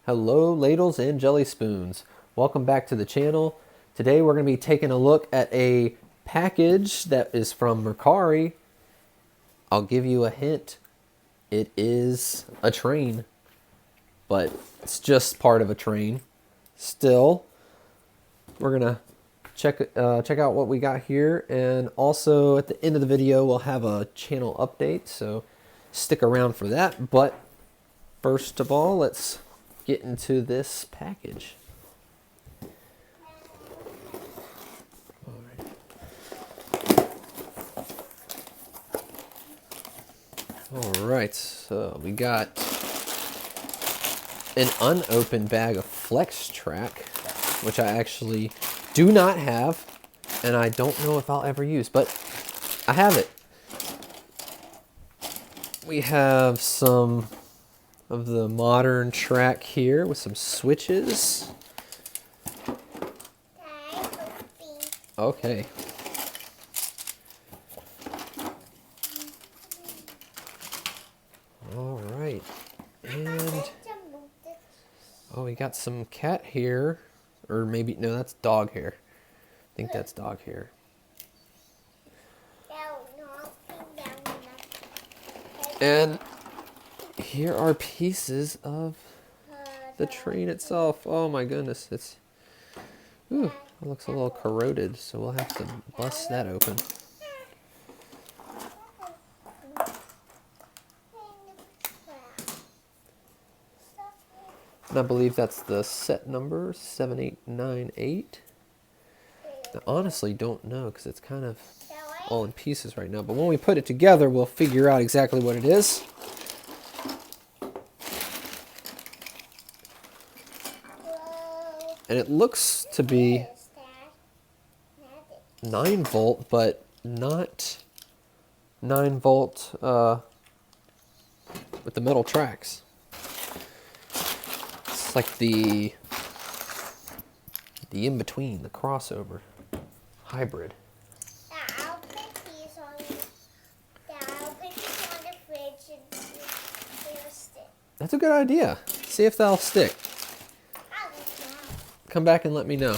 Hello ladles and jelly spoons. Welcome back to the channel. Today we're going to be taking a look at a package that is from Mercari. I'll give you a hint. It is a train, but it's just part of a train. Still, we're going to check out what we got here, and also at the end of the video we'll have a channel update, so stick around for that. But first of all, let's get into this package. All right, so we got an unopened bag of Flex Track, which I actually do not have, and I don't know if I'll ever use, but I have it. We have some of the modern track here with some switches. Okay. All right. And oh, we got some cat hair, or maybe no, that's dog hair. I think that's dog hair. And here are pieces of the train itself. Oh my goodness, it looks a little corroded, so we'll have to bust that open. And I believe that's the set number 7898. I honestly don't know because it's kind of all in pieces right now, but when we put it together we'll figure out exactly what it is. And it looks to be 9-volt, but not 9-volt with the metal tracks. It's like the in-between, the crossover, hybrid. I'll put these on the fridge and they'll stick. That's a good idea. See if they'll stick. Come back and let me know.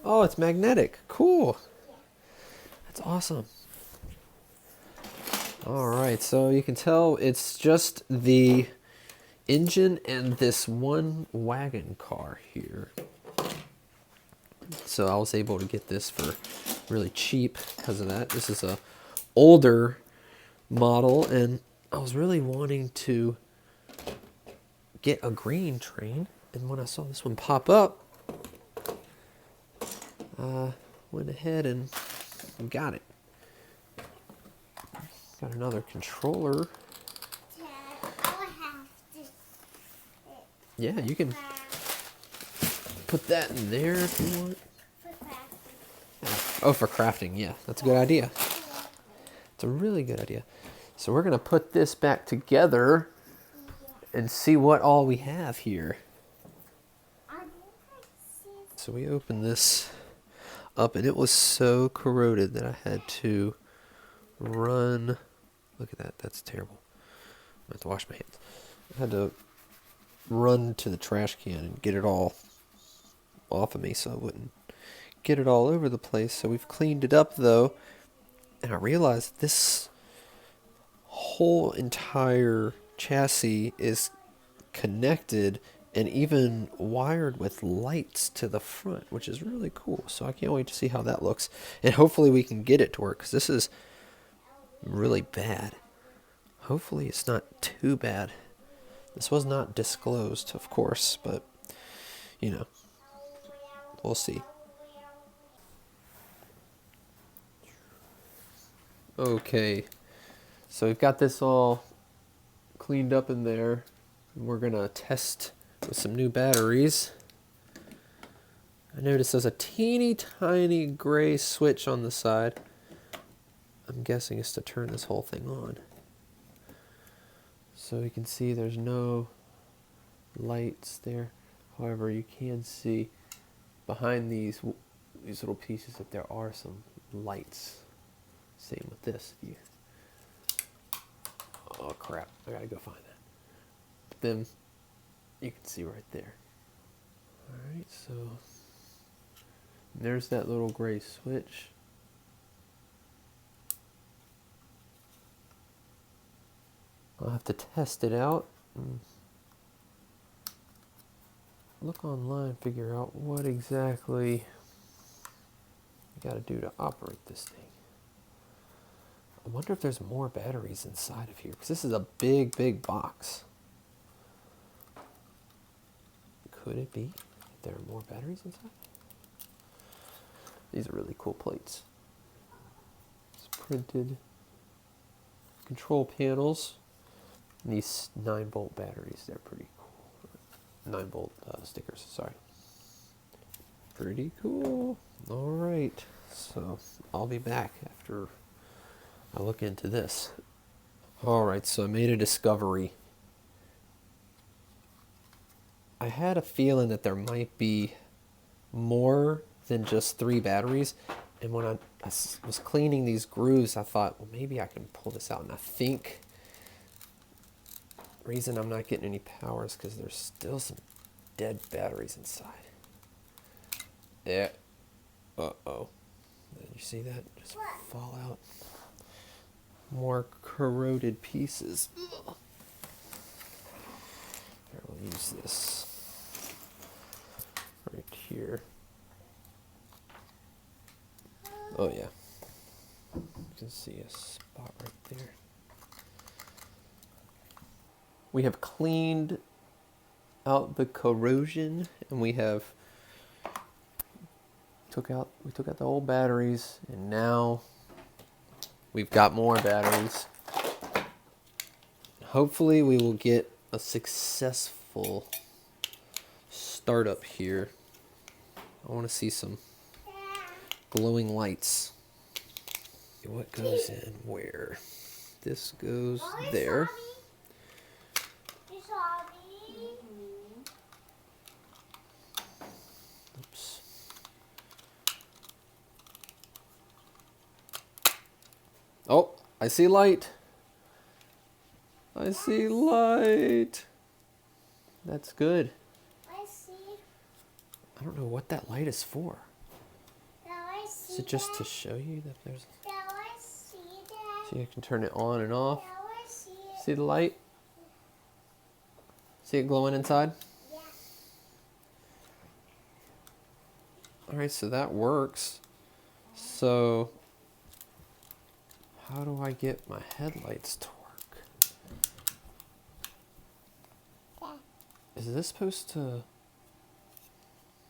Oh, it's magnetic. Cool. That's awesome. All right, so you can tell it's just the engine and this one wagon car here. So I was able to get this for really cheap because of that. This is a older model, and I was really wanting to get a green train, and when I saw this one pop up, I went ahead and got it. Got another controller. Yeah, you can put that in there if you want. Oh, for crafting, yeah, that's a good idea. It's a really good idea. So we're gonna put this back together and see what all we have here. So we opened this up and it was so corroded that I had to run. Look at that, that's terrible. I have to wash my hands. I had to run to the trash can and get it all off of me so I wouldn't get it all over the place. So we've cleaned it up though, and I realized this whole entire chassis is connected and even wired with lights to the front, which is really cool. So I can't wait to see how that looks, and hopefully we can get it to work, because this is really bad. Hopefully it's not too bad. This was not disclosed, of course, but you know, we'll see. Okay, so we've got this all cleaned up in there. We're gonna test with some new batteries. I noticed there's a teeny tiny gray switch on the side. I'm guessing it's to turn this whole thing on. So you can see there's no lights there. However, you can see behind these little pieces that there are some lights. Same with this. Oh crap, I gotta go find that. But then you can see right there. Alright, so there's that little gray switch. I'll have to test it out and look online, figure out what exactly you gotta do to operate this thing. I wonder if there's more batteries inside of here, because this is a big, big box. Could it be that there are more batteries inside? These are really cool plates. It's printed control panels. And these 9-volt batteries, they're pretty cool. 9-volt stickers, sorry. Pretty cool. All right, so I'll be back after I look into this. All right, so I made a discovery. I had a feeling that there might be more than just 3 batteries. And when I was cleaning these grooves, I thought, well, maybe I can pull this out. And I think the reason I'm not getting any power is because there's still some dead batteries inside. Yeah. Uh-oh. Did you see that? Just fall out. More corroded pieces. Ugh. Here, we'll use this right here. Oh yeah. You can see a spot right there. We have cleaned out the corrosion, and we took out the old batteries, and now we've got more batteries. Hopefully we will get a successful startup here. I want to see some glowing lights. What goes in where? This goes there. Oops. Oh, I see light. I see light. That's good. I see. I don't know what that light is for. Now I see. Is it just to show you that there's... Now I see that. So you can turn it on and off. Now I see it. See the light? See it glowing inside? Yeah. Alright, so that works. So how do I get my headlights to work? Is this supposed to...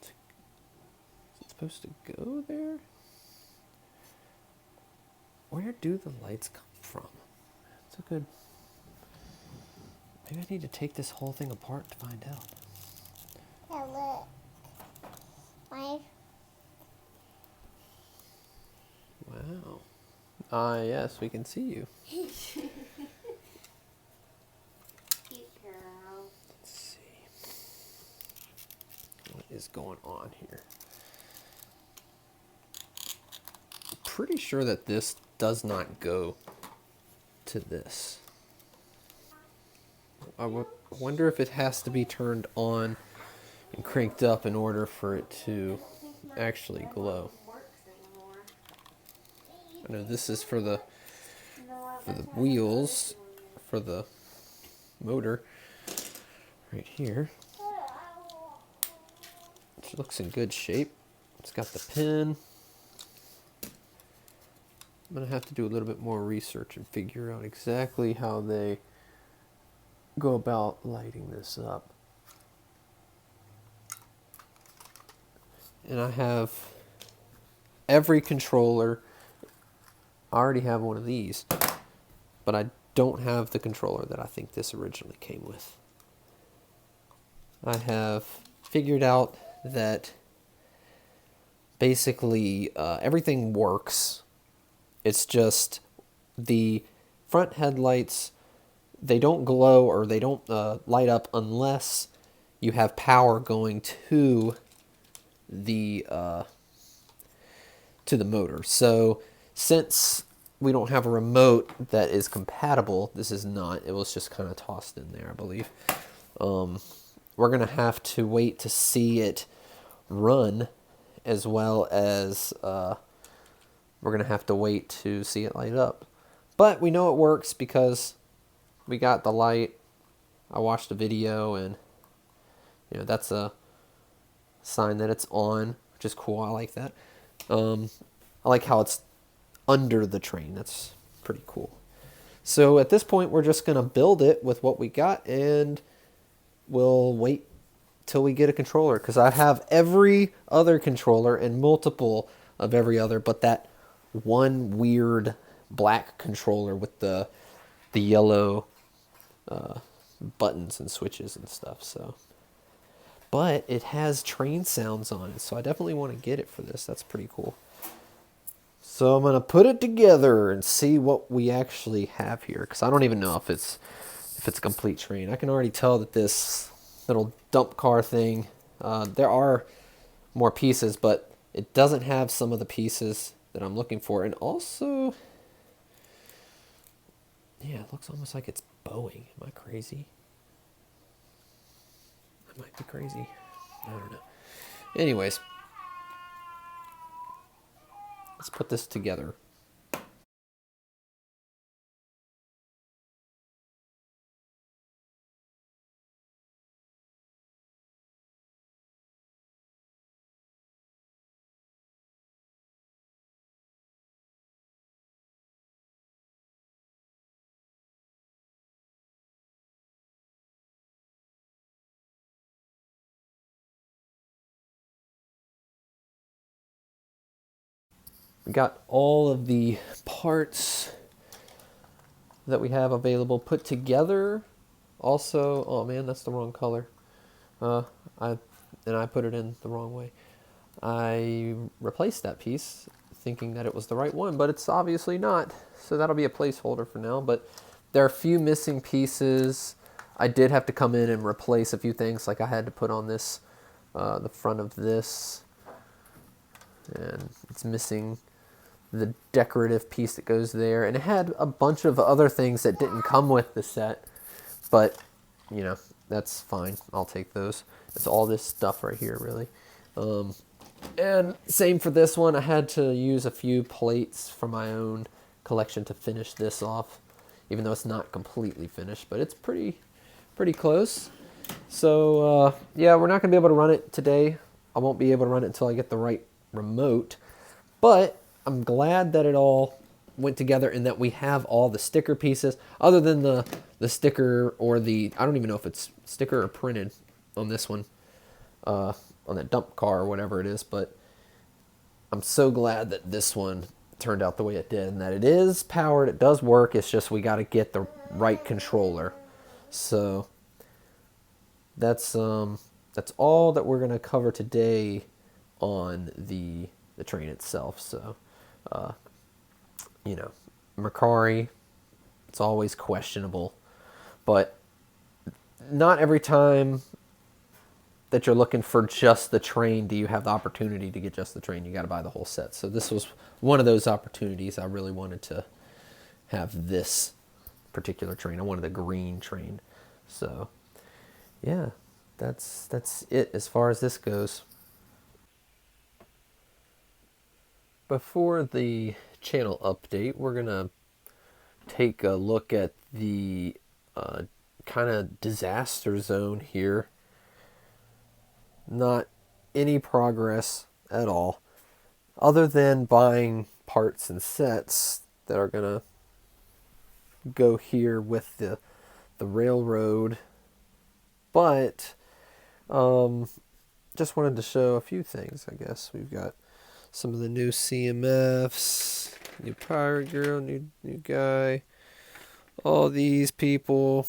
Is it supposed to go there? Where do the lights come from? It's a good... Maybe I need to take this whole thing apart to find out. Yeah, look. My... Wow. Ah, yes, we can see you. Cute girl. Let's see. What is going on here? I'm pretty sure that this does not go to this. I wonder if it has to be turned on and cranked up in order for it to actually glow. I know this is for the wheels, for the motor, right here. It looks in good shape. It's got the pin. I'm gonna have to do a little bit more research and figure out exactly how they go about lighting this up. And I have every controller. I already have one of these, but I don't have the controller that I think this originally came with. I have figured out that basically everything works. It's just the front headlights, they don't glow or they don't light up unless you have power going to the motor. So since we don't have a remote that is compatible. This is not. It was just kind of tossed in there, I believe. We're going to have to wait to see it run, as well as we're going to have to wait to see it light up. But we know it works because we got the light. I watched a video, and that's a sign that it's on, which is cool. I like that. I like how it's under the train. That's pretty cool. So at this point, we're just going to build it with what we got, and we'll wait till we get a controller, because I have every other controller and multiple of every other, but that one weird black controller with the yellow buttons and switches and stuff. So, but it has train sounds on it, so I definitely want to get it for this. That's pretty cool. So I'm gonna put it together and see what we actually have here, because I don't even know if it's a complete train. I can already tell that this little dump car thing, there are more pieces, but it doesn't have some of the pieces that I'm looking for. And also, yeah, it looks almost like it's bowing. Am I crazy? I might be crazy. I don't know. Anyways, let's put this together. We got all of the parts that we have available put together. Also, oh man, that's the wrong color. I put it in the wrong way. I replaced that piece thinking that it was the right one, but it's obviously not. So that'll be a placeholder for now. But there are a few missing pieces. I did have to come in and replace a few things. Like I had to put on this, the front of this, and it's missing the decorative piece that goes there. And it had a bunch of other things that didn't come with the set, but that's fine. I'll take those. It's all this stuff right here, really. And same for this one. I had to use a few plates from my own collection to finish this off, even though it's not completely finished, but it's pretty close. So yeah, we're not gonna be able to run it today. I won't be able to run it until I get the right remote, but I'm glad that it all went together and that we have all the sticker pieces, other than the sticker, or I don't even know if it's sticker or printed on this one, on that dump car or whatever it is. But I'm so glad that this one turned out the way it did, and that it is powered. It does work. It's just we got to get the right controller. So that's all that we're gonna cover today on the train itself. So Mercari, it's always questionable, but not every time that you're looking for just the train do you have the opportunity to get just the train. You got to buy the whole set. So this was one of those opportunities. I really wanted to have this particular train. I wanted the green train. So yeah, that's it as far as this goes. Before the channel update, we're gonna take a look at the kind of disaster zone here. Not any progress at all, other than buying parts and sets that are gonna go here with the railroad. But just wanted to show a few things. I guess we've got some of the new CMFs, new pirate girl, new guy, all these people.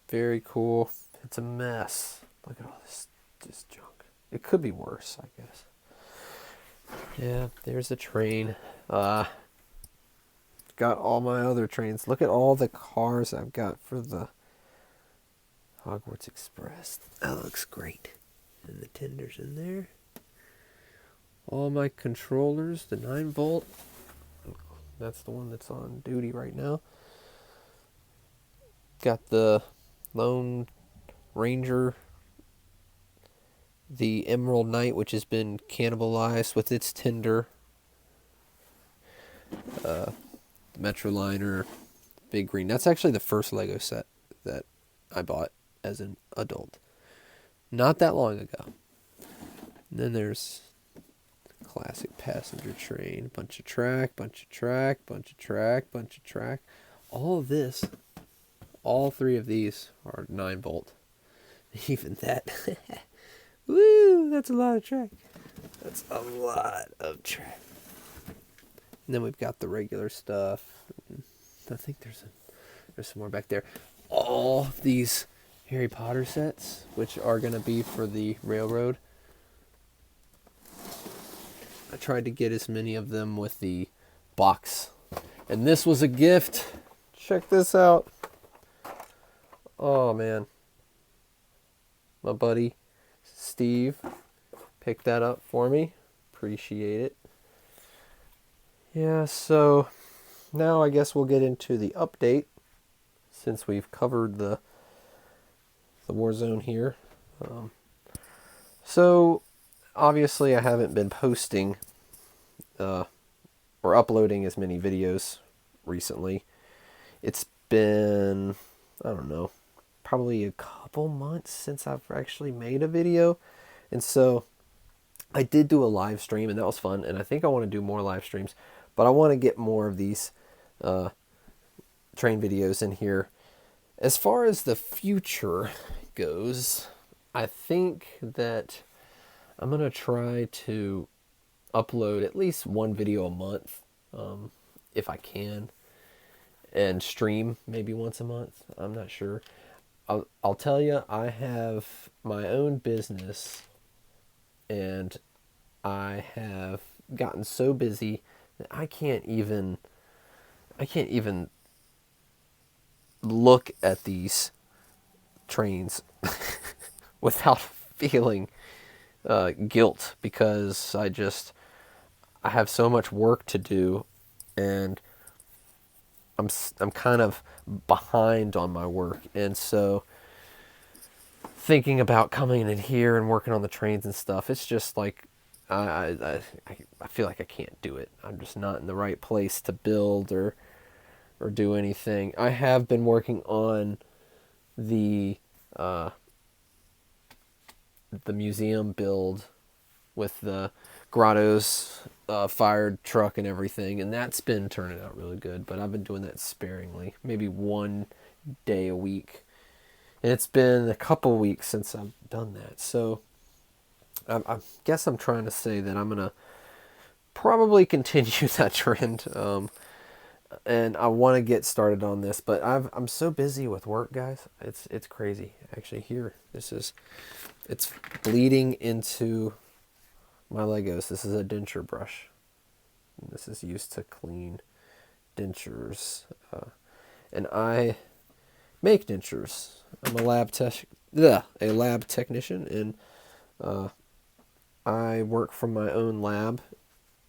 Very cool. It's a mess. Look at all this junk. It could be worse, I guess. Yeah, there's a train. Got all my other trains. Look at all the cars I've got for the Hogwarts Express. That looks great. And the tender's in there. All my controllers, the 9-volt. That's the one that's on duty right now. Got the Lone Ranger, the Emerald Knight, which has been cannibalized with its Tinder, Metroliner, Big Green. That's actually the first Lego set that I bought as an adult. Not that long ago. And then there's classic passenger train. Bunch of track, bunch of track, bunch of track, bunch of track. All of this, all three of these are 9-volt. Even that. Woo, that's a lot of track. That's a lot of track. And then we've got the regular stuff. I think there's some more back there. All these Harry Potter sets, which are going to be for the railroad. I tried to get as many of them with the box. And this was a gift. Check this out. Oh, man. My buddy Steve picked that up for me. Appreciate it. Yeah, so now I guess we'll get into the update since we've covered the Warzone here. So obviously I haven't been posting or uploading as many videos recently. It's been, I don't know, probably a couple months since I've actually made a video. And so I did do a live stream, and that was fun, and I think I want to do more live streams, but I want to get more of these train videos in here. As far as the future goes, I think that I'm going to try to upload at least one video a month, if I can, and stream maybe once a month. I'm not sure. I'll tell you, I have my own business, and I have gotten so busy that I can't even look at these trains without feeling guilt, because I have so much work to do, and I'm kind of behind on my work. And so thinking about coming in here and working on the trains and stuff, it's just like I feel like I can't do it. I'm just not in the right place to build or do anything. I have been working on the museum build with the grottos, fired truck and everything, and that's been turning out really good, but I've been doing that sparingly, maybe one day a week, and it's been a couple weeks since I've done that. So I guess I'm trying to say that I'm gonna probably continue that trend, and I want to get started on this, but I'm so busy with work, guys. It's crazy. Actually, here, it's bleeding into my Legos. This is a denture brush. This is used to clean dentures, and I make dentures. I'm a lab technician, and I work from my own lab,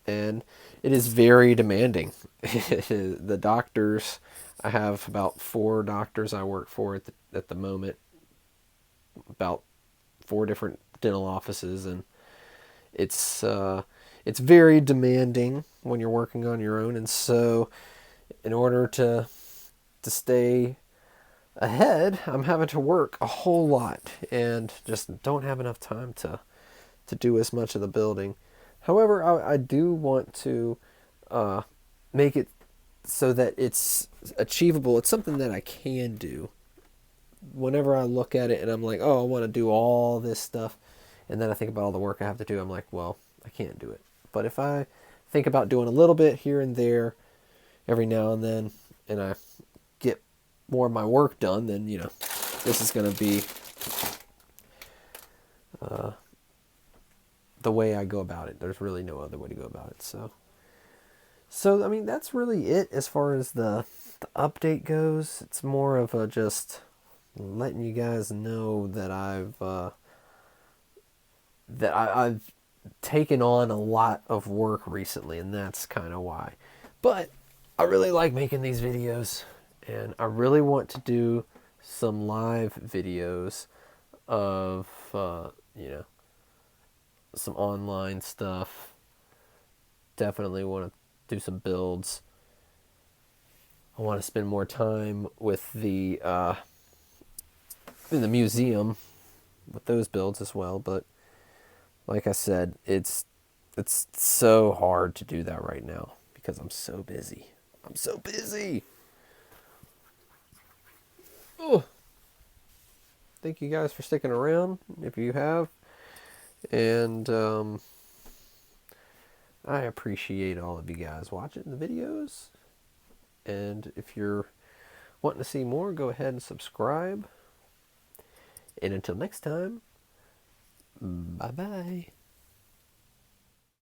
and it is very demanding. The doctors, I have about 4 doctors I work for at the moment, about 4 different dental offices, and it's very demanding when you're working on your own. And so in order to stay ahead, I'm having to work a whole lot and just don't have enough time to do as much of the building. However, I do want to make it so that it's achievable. It's something that I can do. Whenever I look at it and I'm like, oh, I want to do all this stuff, and then I think about all the work I have to do, I'm like, well, I can't do it. But if I think about doing a little bit here and there every now and then, and I get more of my work done, then, this is going to be the way I go about it. There's really no other way to go about it. So I mean, that's really it as far as the update goes. It's more of a just letting you guys know that I've taken on a lot of work recently, and that's kind of why. But I really like making these videos, and I really want to do some live videos of, you know, some online stuff. Definitely want to do some builds. I want to spend more time with the in the museum with those builds as well. But like I said, it's so hard to do that right now because I'm so busy. I'm so busy. Oh, thank you guys for sticking around if you have, and I appreciate all of you guys watching the videos. And if you're wanting to see more, go ahead and subscribe. And until next time, bye bye.